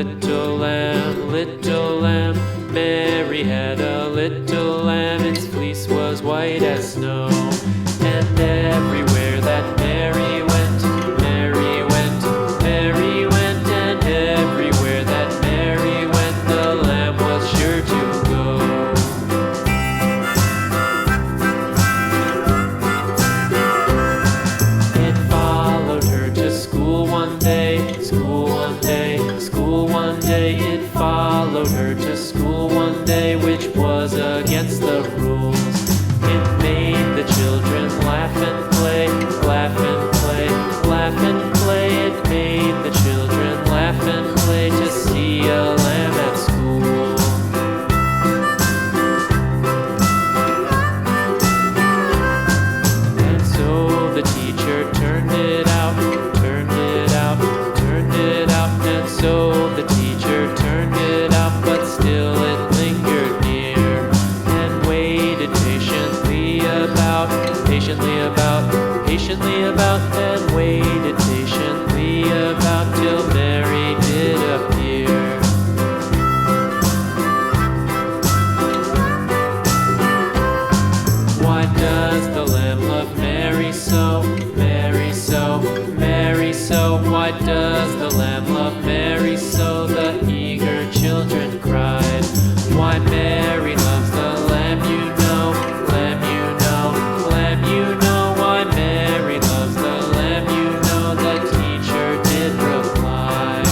little lamb, little lamb. Mary had a little lamb, its fleece was white as snow. And everywhere that Mary went, Mary went, Mary went. And everywhere that Mary went, the lamb was sure to go. It followed her to school one day, school one day, school one day. It followed her to school one day, which was against the rules. It made the children laugh and play, laugh and play, laugh and play. It made the children laugh and play to see a lamb at school. And so the teacher turned it out, turned it out, turned it out. And so the teacher turned it out, but still it lingered near and waited patiently about, patiently about, patiently about, and waited patiently about till Mary did appear. Why does the lamb love Mary so, Mary so, Mary so? Why does the lamb love Mary so? The eager children cried. Why Mary loves the lamb, you know, lamb, you know, lamb, you know. Why Mary loves the lamb, you know, the teacher did reply.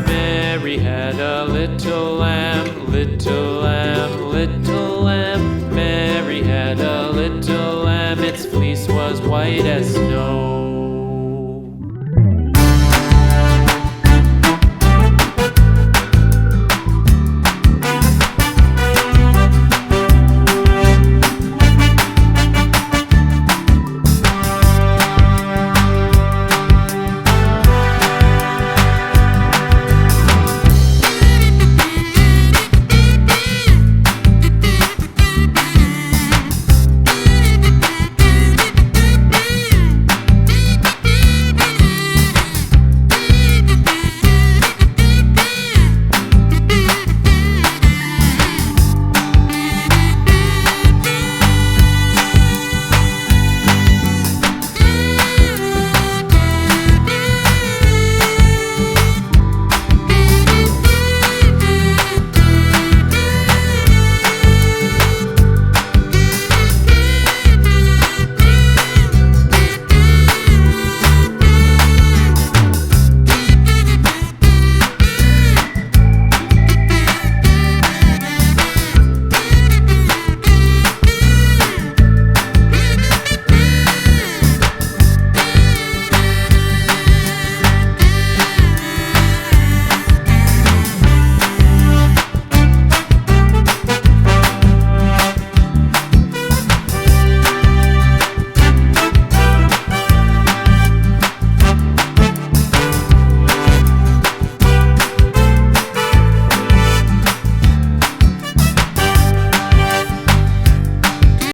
Mary had a little lamb, little lamb, little lamb. Mary had a little lamb, its fleece was white as snow.